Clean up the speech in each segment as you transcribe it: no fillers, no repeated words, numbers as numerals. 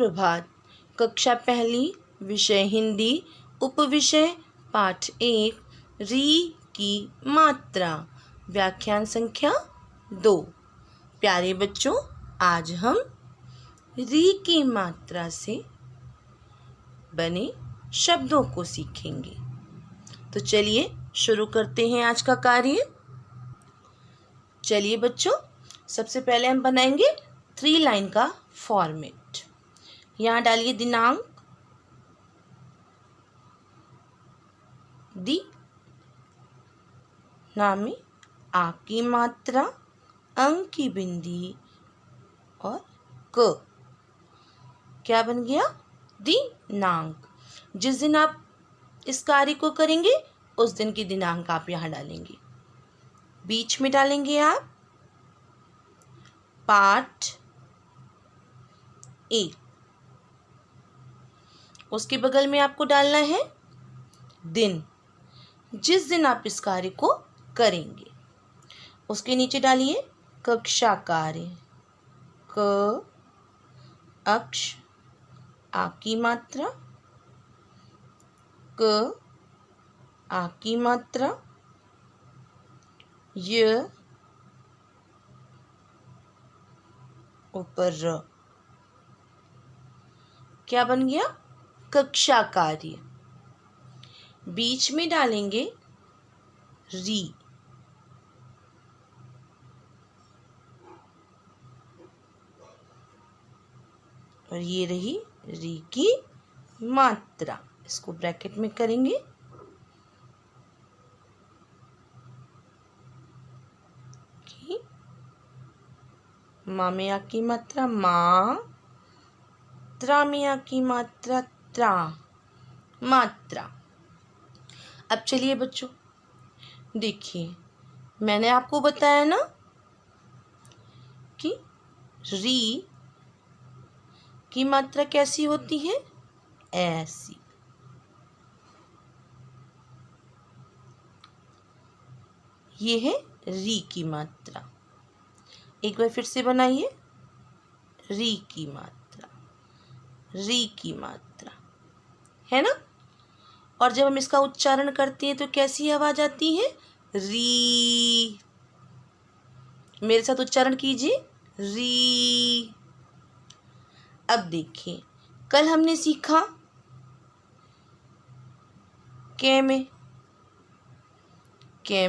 सुप्रभात। कक्षा पहली, विषय हिंदी, उपविषय पाठ 1, री की मात्रा, व्याख्यान संख्या 2। प्यारे बच्चों, आज हम री की मात्रा से बने शब्दों को सीखेंगे। तो चलिए शुरू करते हैं आज का कार्य। चलिए बच्चों, सबसे पहले हम बनाएंगे 3 लाइन का फॉर्मेट। यहाँ डालिए दिनांक, दी नामी, आ की मात्रा, अंक की बिंदी और क। क्या बन गया? दिनांक। जिस दिन आप इस कार्य को करेंगे उस दिन की दिनांक आप यहाँ डालेंगे। बीच में डालेंगे आप पाठ 1। उसके बगल में आपको डालना है दिन, जिस दिन आप इस कार्य को करेंगे। उसके नीचे डालिए कक्षा कार्य, क अक्ष, आ की मात्रा, क आ की मात्रा, य ऊपर र। क्या बन गया? कक्षा कार्य। बीच में डालेंगे री, और ये रही री की मात्रा। इसको ब्रैकेट में करेंगे। माँ में आ की मात्रा माँ, त्रा में आ की मात्रा त्रा, मात्रा। अब चलिए बच्चों, देखिए मैंने आपको बताया ना कि री की मात्रा कैसी होती है? ऐसी। ये है री की मात्रा। एक बार फिर से बनाइए। री की मात्रा, री की मात्रा, है ना? और जब हम इसका उच्चारण करते हैं तो कैसी आवाज आती है? री। मेरे साथ उच्चारण कीजिए, री। अब देखिए, कल हमने सीखा के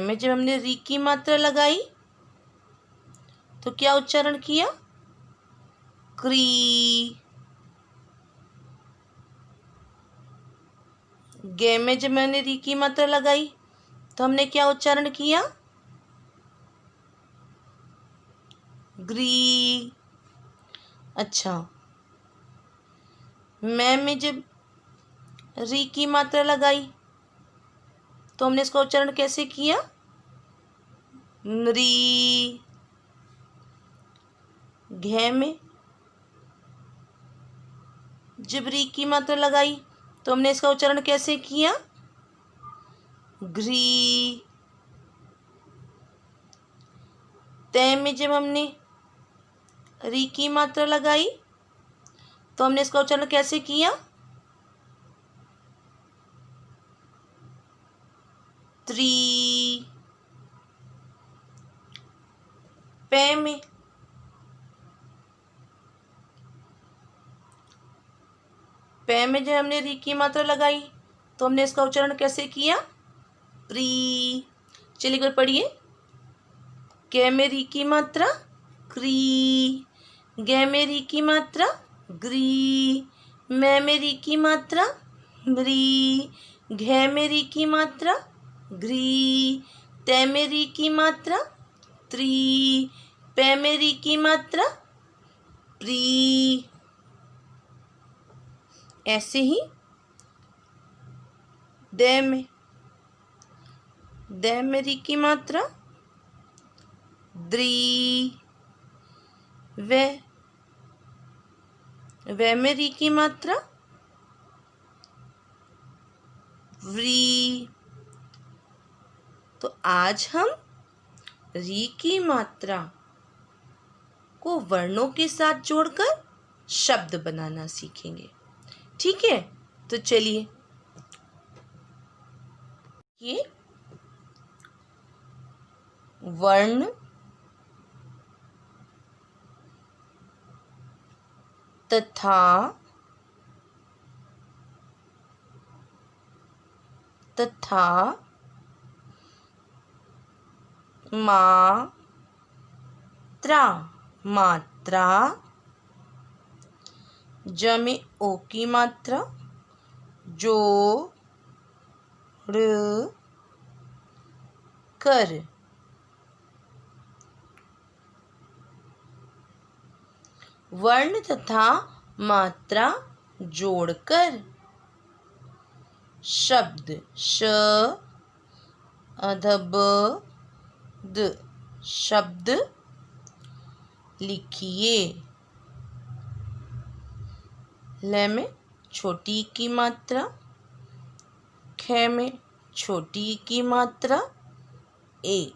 में जब हमने री की मात्रा लगाई तो क्या उच्चारण किया? क्री। गे में जब मैंने री की मात्रा लगाई तो हमने क्या उच्चारण किया? ग्री। अच्छा, मैं में जब री की मात्रा लगाई तो हमने इसका उच्चारण कैसे किया? नरी। घे में जब री की मात्रा लगाई तो हमने इसका उच्चारण कैसे किया? घ्री। ते में जब हमने री की मात्रा लगाई तो हमने इसका उच्चारण कैसे किया? त्री। पे में जब हमने री की मात्रा लगाई तो हमने इसका उच्चारण कैसे किया? प्री। चलिए एक बार पढ़िए। के में री की मात्रा क्री, गे में री की मात्रा ग्री, मैं में री की मात्रा म्री, घे में री की मात्रा ग्री, ते में री की मात्रा त्री, पे में री की मात्रा प्री। ऐसे ही दे में री की मात्रा द्री, वे में री की मात्रा व्री। तो आज हम री की मात्रा को वर्णों के साथ जोड़कर शब्द बनाना सीखेंगे। ठीक है, तो चलिए ये वर्ण तथा मात्रा ज में ओ की मात्रा जोड़ कर वर्ण तथा मात्रा जोड़कर शब्द श अधब द शब्द लिखिए। ल में छोटी की मात्रा, ख में छोटी की मात्रा ए,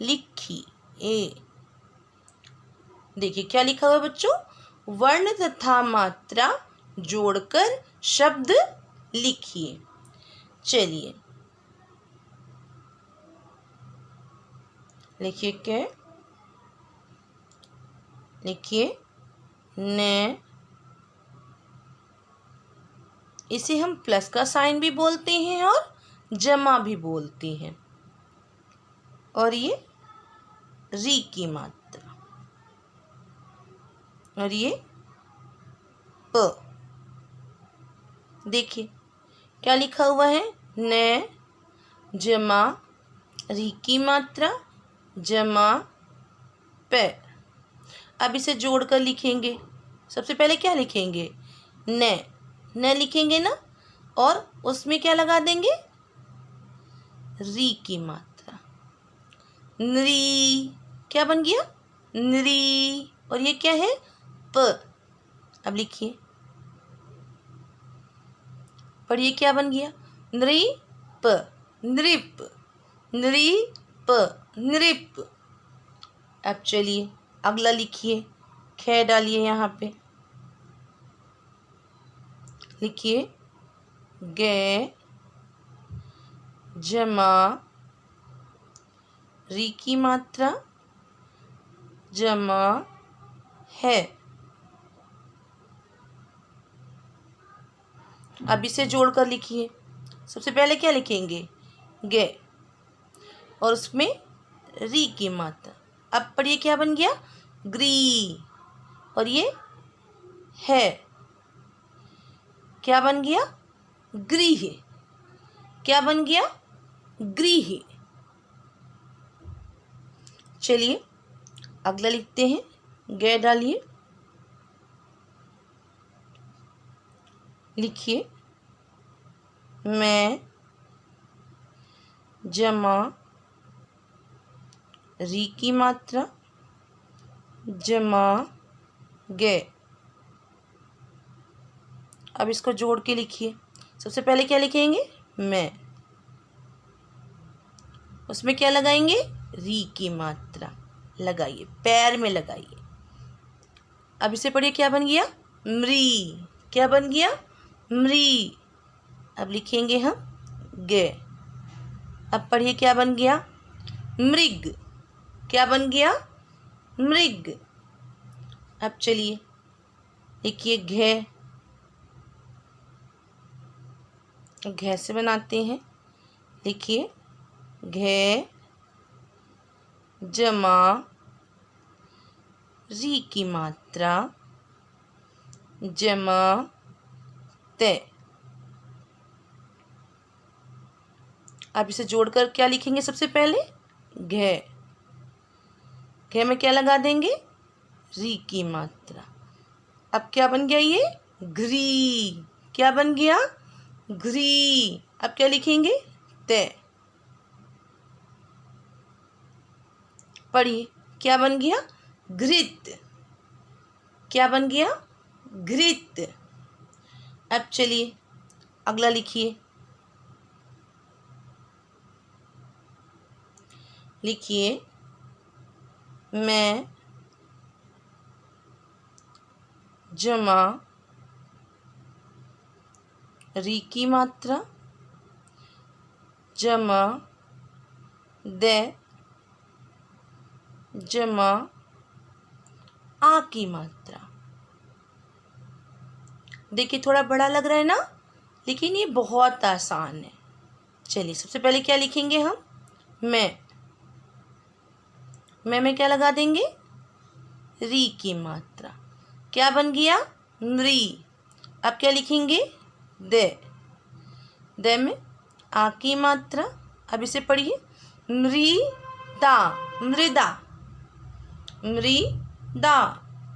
लिखिए। देखिए क्या लिखा हुआ है बच्चों, वर्ण तथा मात्रा जोड़कर शब्द लिखिए। चलिए लिखिए, क्या लिखिए, न, इसे हम प्लस का साइन भी बोलते हैं और जमा भी बोलते हैं। और ये री की मात्रा, और ये प। देखिए क्या लिखा हुआ है, न जमा री की मात्रा जमा प। अब इसे जोड़कर लिखेंगे। सबसे पहले क्या लिखेंगे, न लिखेंगे ना, और उसमें क्या लगा देंगे, री की मात्रा, नृ। क्या बन गया, नृ। और ये क्या है, प। अब लिखिए, पढ़िए क्या बन गया, नृप, नृप, नृप, नृप। अब चलिए अगला लिखिए, ख डालिए यहाँ पे, लिखिए ग जमा री की मात्रा जमा है। अब इसे जोड़कर लिखिए। सबसे पहले क्या लिखेंगे, गे, और उसमें री की मात्रा। अब पढ़िए क्या बन गया, ग्री। और ये है, क्या बन गया, गृह। क्या बन गया, गृह। चलिए अगला लिखते हैं, गे डालिए, लिखिए मैं जमा री की मात्रा जमा गे। अब इसको जोड़ के लिखिए। सबसे पहले क्या लिखेंगे, मैं, उसमें क्या लगाएंगे, री की मात्रा लगाइए, पैर में लगाइए। अब इसे पढ़िए क्या बन गया, मृ। क्या बन गया, मृ। अब लिखेंगे हम गे। अब पढ़िए क्या बन गया, मृग। क्या बन गया, मृग। अब चलिए लिखिए घ। घ से बनाते हैं, लिखिए घ जमा री की मात्रा जमा ते। अब इसे जोड़कर क्या लिखेंगे, सबसे पहले घ। घ में क्या लगा देंगे, री की मात्रा। अब क्या बन गया, ये घ्री। क्या बन गया, घ्री। अब क्या लिखेंगे, ते। पढ़िए क्या बन गया, घृत। क्या बन गया, घृत। अब चलिए अगला लिखिए, लिखिए मैं जमा री की मात्रा जमा दे जमा आ की मात्रा। देखिए थोड़ा बड़ा लग रहा है ना, लेकिन ये बहुत आसान है। चलिए सबसे पहले क्या लिखेंगे हम, मैं में क्या लगा देंगे, री की मात्रा। क्या बन गया, नृ। अब क्या लिखेंगे, दे में आ की मात्रा। अब इसे पढ़िए, नृदा मृदा मृदा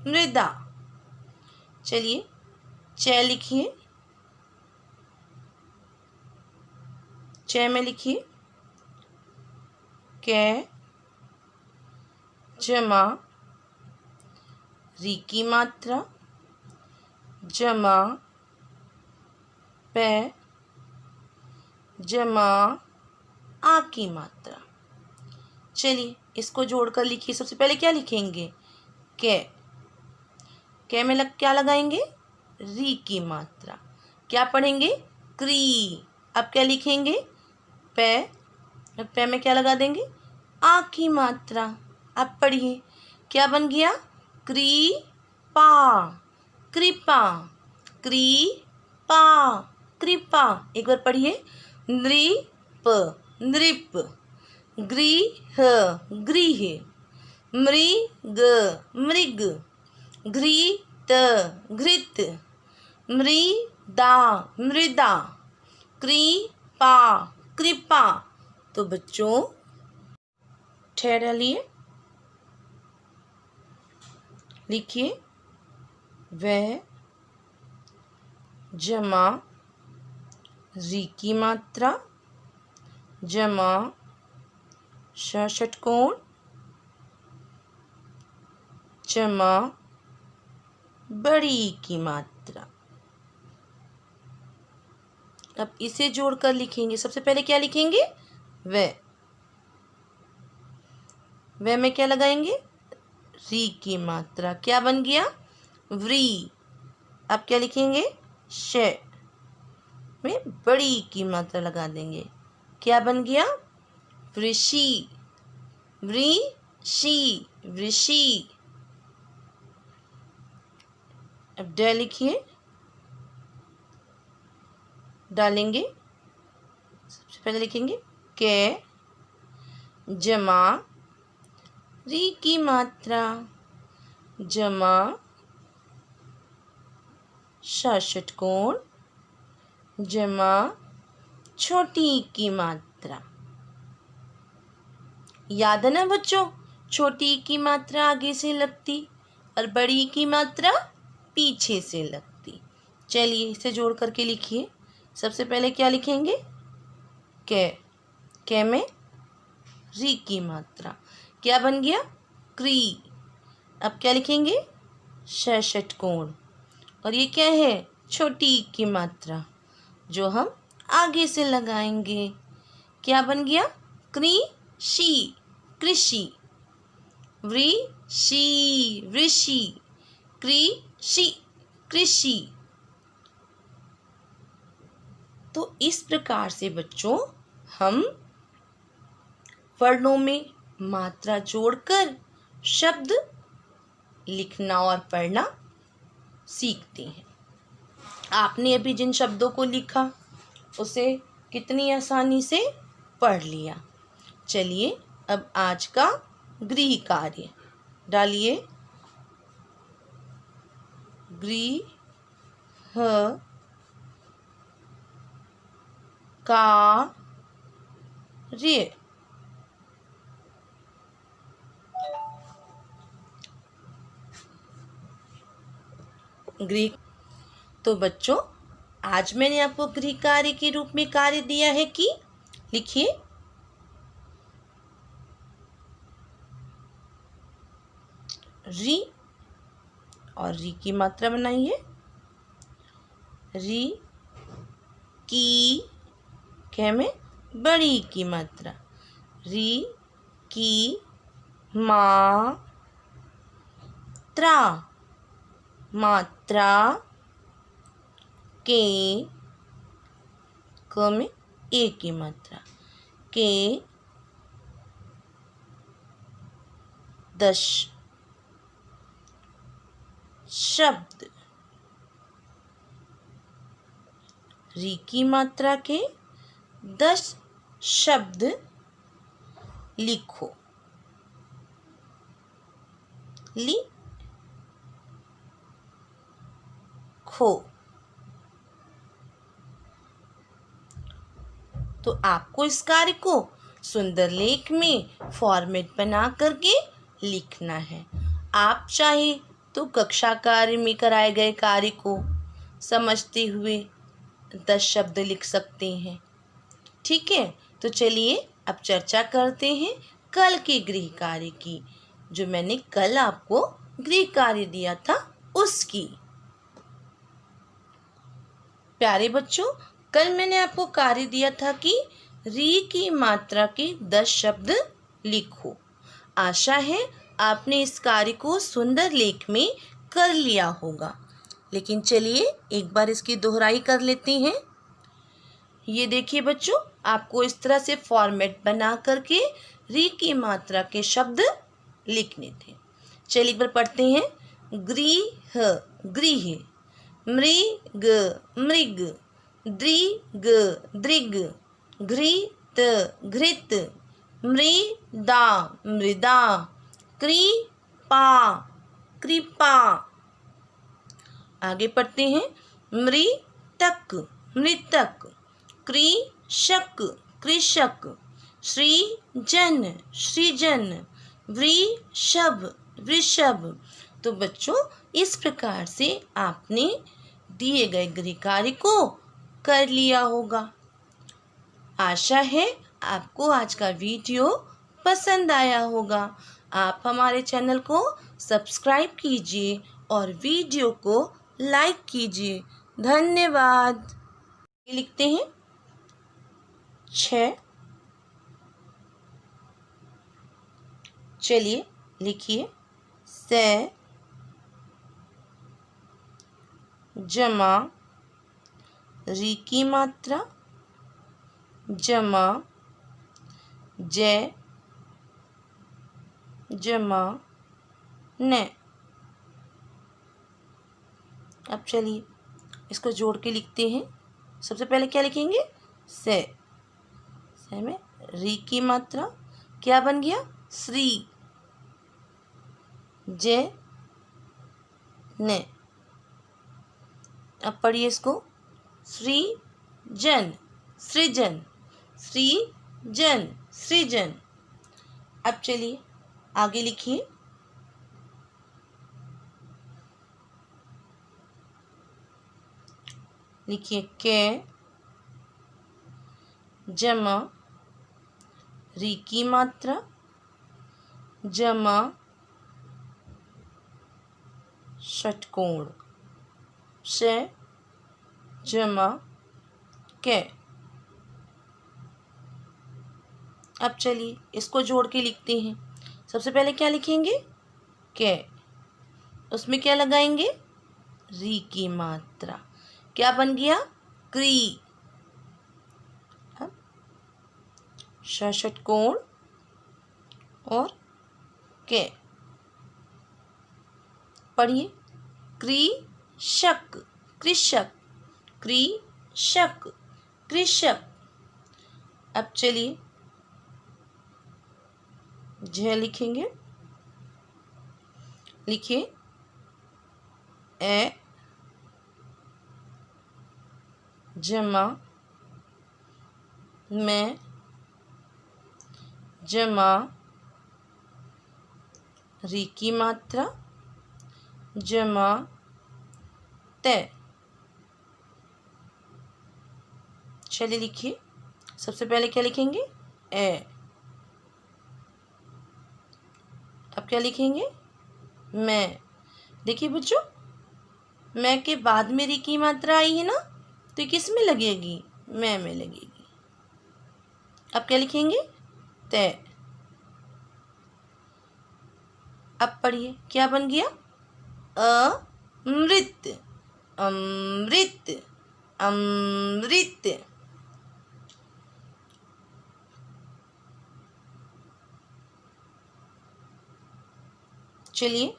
मृदा। चलिए च लिखिए, च में लिखिए कै जमा री की मात्रा जमा पै जमा आ की मात्रा। चलिए इसको जोड़कर लिखिए। सबसे पहले क्या लिखेंगे, कै में क्या लगाएंगे, री की मात्रा। क्या पढ़ेंगे, क्री। अब क्या लिखेंगे, पै में क्या लगा देंगे, आ की मात्रा। अब पढ़िए क्या बन गया, कृपा कृपा कृपा कृपा। एक बार पढ़िए, नृप नृप गृह गृह मृग मृग घृत घृत मृदा मृदा कृपा कृपा। तो बच्चों ठहरा लिए, लिखिए वह जमा री की मात्रा जमा षटकोण जमा बड़ी की मात्रा। अब इसे जोड़कर लिखेंगे। सबसे पहले क्या लिखेंगे, वह में क्या लगाएंगे, री की मात्रा। क्या बन गया, व्री। अब क्या लिखेंगे, श में बड़ी की मात्रा लगा देंगे। क्या बन गया, वृषि वृषि वृषि। अब ड लिखिए, डालेंगे। सबसे पहले लिखेंगे कै जमा री की मात्रा जमा षटकोण जमा छोटी की मात्रा। याद है ना बच्चों, छोटी की मात्रा आगे से लगती और बड़ी की मात्रा पीछे से लगती। चलिए इसे जोड़ करके लिखिए। सबसे पहले क्या लिखेंगे, कै में री की मात्रा। क्या बन गया, क्री। अब क्या लिखेंगे, षटकोण। और ये क्या है, छोटी की मात्रा जो हम आगे से लगाएंगे। क्या बन गया, कृषि कृषि वृषि वृषि कृषि कृषि। तो इस प्रकार से बच्चों हम वर्णों में मात्रा जोड़कर शब्द लिखना और पढ़ना सीखते हैं। आपने अभी जिन शब्दों को लिखा उसे कितनी आसानी से पढ़ लिया। चलिए अब आज का गृह कार्य डालिए, गृह कार्य। गृह। तो बच्चों आज मैंने आपको गृह कार्य के रूप में कार्य दिया है कि लिखिए री और री की मात्रा बनाइए, री की कै में बड़ी की मात्रा, री की मात्रा। मात्रा के, क में ए की मात्रा, के 10 शब्द, री की मात्रा के 10 शब्द लिखो। लिखो। तो आपको इस कार्य को सुंदर लेख में फॉर्मेट बना करके लिखना है। आप चाहे तो कक्षा कार्य में कराए गए कार्य को समझते हुए 10 शब्द लिख सकते हैं। ठीक है, तो चलिए अब चर्चा करते हैं कल के गृह कार्य की, जो मैंने कल आपको गृह कार्य दिया था उसकी। प्यारे बच्चों, कल मैंने आपको कार्य दिया था कि री की मात्रा के 10 शब्द लिखो। आशा है आपने इस कार्य को सुंदर लेख में कर लिया होगा, लेकिन चलिए एक बार इसकी दोहराई कर लेते हैं। ये देखिए बच्चों, आपको इस तरह से फॉर्मेट बना करके री की मात्रा के शब्द लिखने थे। चलिए एक बार पढ़ते हैं। गृह, गृह, मृग, मृग, दृग, दृग, घृत, घृत, मृदा, मृदा, कृपा, कृपा। आगे पढ़ते हैं। मृतक, मृतक, कृषक, कृषक, सृजन, सृजन, वृषभ, वृषभ। तो बच्चों इस प्रकार से आपने दिए गए गृह कार्य को कर लिया होगा। आशा है आपको आज का वीडियो पसंद आया होगा। आप हमारे चैनल को सब्सक्राइब कीजिए और वीडियो को लाइक कीजिए। धन्यवाद। लिखते हैं 6। चलिए लिखिए। से जमा री की मात्रा जमा जय जमा न। अब चलिए इसको जोड़ के लिखते हैं। सबसे पहले क्या लिखेंगे? से में री की मात्रा क्या बन गया? श्री, जय ने। अब पढ़िए इसको। सृजन, सृजन, सृजन, सृजन। अब चलिए आगे लिखिए। लिखिए के जमा री की मात्रा जमा षटकोण से जमा के। अब चलिए इसको जोड़ के लिखते हैं। सबसे पहले क्या लिखेंगे? के, उसमें क्या लगाएंगे? री की मात्रा। क्या बन गया? क्री। षटकोण और के। पढ़िए। कृषक, कृषक, कृषक, कृषक। अब चलिए ज लिखेंगे। लिखिए ए जमा में जमा री की मात्रा जमा ते। चलिए लिखिए। सबसे पहले क्या लिखेंगे? ए। अब क्या लिखेंगे? मैं। देखिए बच्चों, मैं के बाद में री की मात्रा आई है ना, तो किस में लगेगी? मैं में लगेगी। अब क्या लिखेंगे? ते। अब पढ़िए क्या बन गया? अ मृत, अमृत, अमृत। चलिए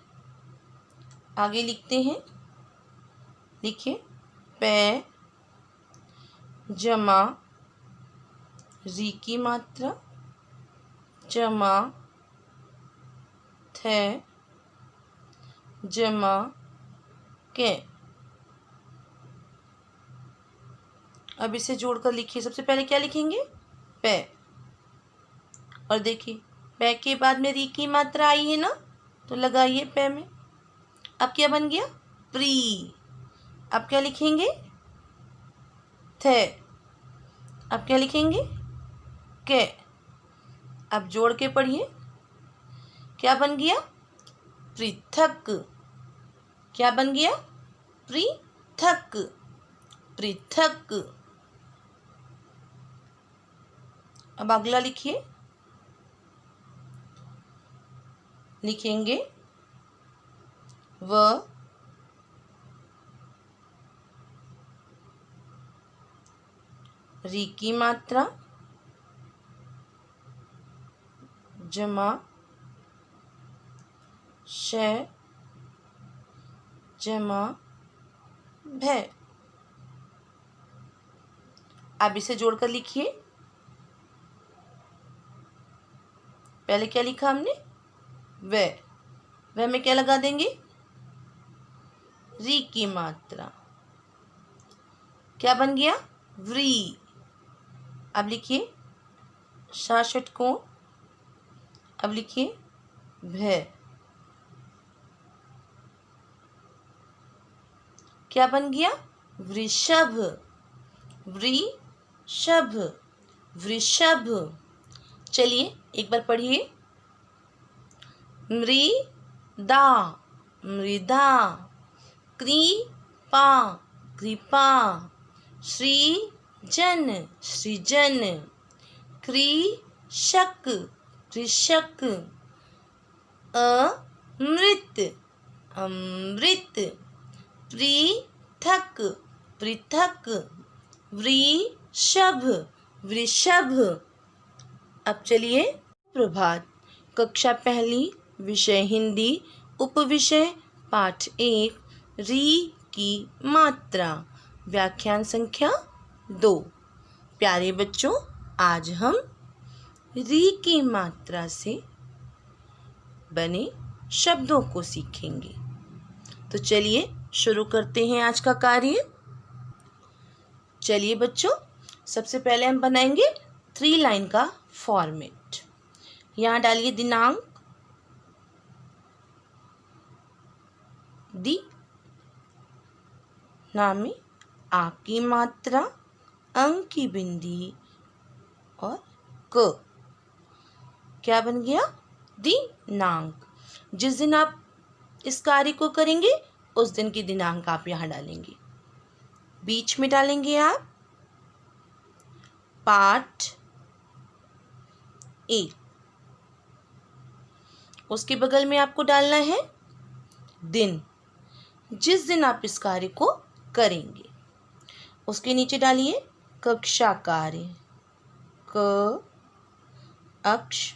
आगे लिखते हैं। लिखिए पै जमा री की मात्रा जमा थे जमा के। अब इसे जोड़कर लिखिए। सबसे पहले क्या लिखेंगे? पै। और देखिए पै के बाद में री की मात्रा आई है ना, तो लगाइए पै में। अब क्या बन गया? प्री। अब क्या लिखेंगे? थे। अब क्या लिखेंगे? के। अब जोड़ के पढ़िए। क्या बन गया? पृथक। क्या बन गया? पृथक, पृथक। अब अगला लिखिए। लिखेंगे व री की मात्रा जमा श जमा भै। अब इसे जोड़कर लिखिए। पहले क्या लिखा हमने? वह में क्या लगा देंगे? री की मात्रा। क्या बन गया? व्री। अब लिखिए शाशट कोण। अब लिखिए भै। क्या बन गया? वृषभ, वृषभ, वृषभ। चलिए एक बार पढ़िए। मृदा, मृदा, कृपा, कृपा, सृजन, सृजन, कृषक, कृषक, अमृत, अमृत, पृथक, पृथक, वृषभ, वृषभ। अब चलिए प्रभात। कक्षा पहली, विषय हिंदी, उपविषय पाठ 1, री की मात्रा, व्याख्यान संख्या 2। प्यारे बच्चों, आज हम री की मात्रा से बने शब्दों को सीखेंगे। तो चलिए शुरू करते हैं आज का कार्य। चलिए बच्चों, सबसे पहले हम बनाएंगे 3 लाइन का फॉर्मेट। यहाँ डालिए दिनांक, दी नामी, आ की मात्रा, अंक की बिंदी और क। क्या बन गया? दिनांक। जिस दिन आप इस कार्य को करेंगे उस दिन की दिनांक आप यहाँ डालेंगे। बीच में डालेंगे आप पाठ 1। उसके बगल में आपको डालना है दिन, जिस दिन आप इस कार्य को करेंगे। उसके नीचे डालिए कक्षा कार्य, क अक्ष,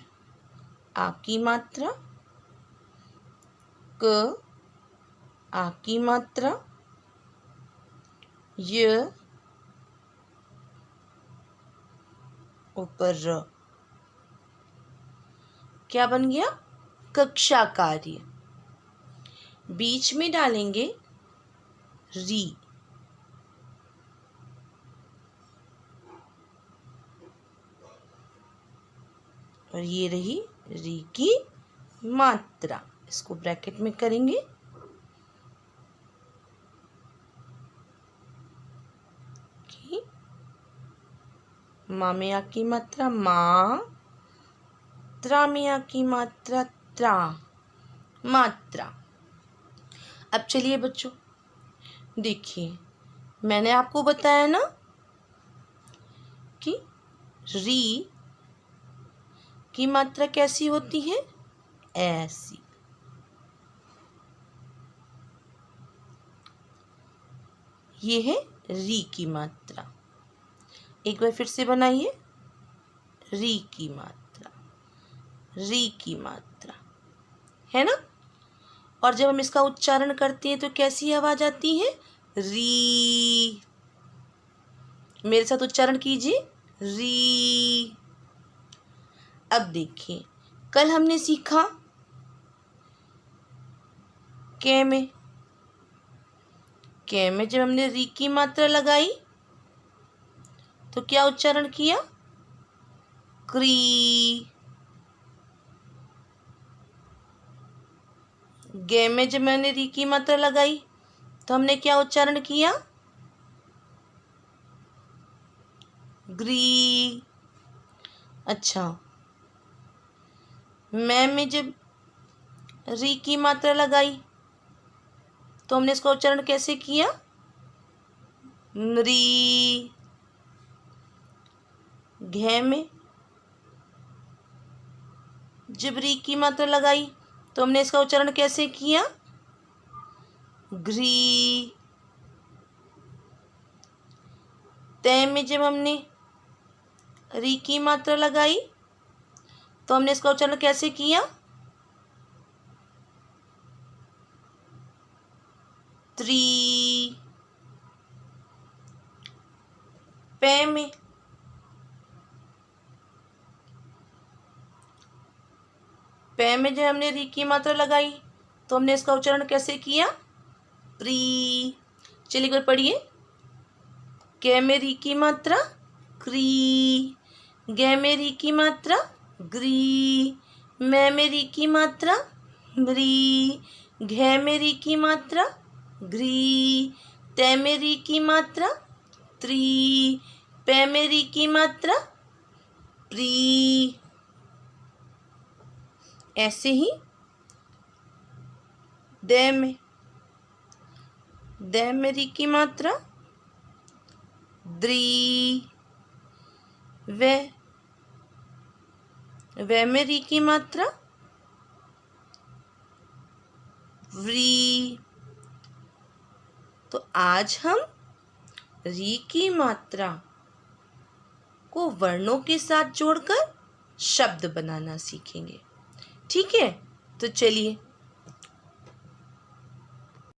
आ की मात्रा, क आ की मात्रा, य ऊपर र। क्या बन गया? कक्षा कार्य। बीच में डालेंगे री, और ये रही री की मात्रा। इसको ब्रैकेट में करेंगे। माँ में आ की मात्रा माँ, त्रा में आ की मात्रा त्रा, मात्रा। अब चलिए बच्चों देखिए, मैंने आपको बताया ना कि री की मात्रा कैसी होती है? ऐसी। ये है री की मात्रा। एक बार फिर से बनाइए, री की मात्रा, री की मात्रा, है ना। और जब हम इसका उच्चारण करते हैं तो कैसी आवाज आती है? री। मेरे साथ उच्चारण कीजिए, री। अब देखिए, कल हमने सीखा कै में, कै में जब हमने री की मात्रा लगाई तो क्या उच्चारण किया? क्री। गे में जब मैंने री की मात्रा लगाई तो हमने क्या उच्चारण किया? ग्री। अच्छा, मैं में जब री की मात्रा लगाई तो हमने इसका उच्चारण कैसे किया? मृ। घे में जब री की मात्रा लगाई तो हमने इसका उच्चारण कैसे किया? घ्री। तय में जब हमने री की मात्रा लगाई तो हमने इसका उच्चारण कैसे किया? त्री। पे में जब हमने री की मात्रा लगाई तो हमने इसका उच्चारण कैसे किया? प्री। चलिए एक बार पढ़िए, कै में री की मात्रा क्री, गे में री की मात्रा ग्री, मैं में री की मात्रा म्री, घे में री की मात्रा घ्री, तै में री की मात्रा त्री, पै में री की मात्रा प्री। ऐसे ही दै में री की मात्रा द्री, वे में री की मात्रा व्री। तो आज हम री की मात्रा को वर्णों के साथ जोड़कर शब्द बनाना सीखेंगे। ठीक है, तो चलिए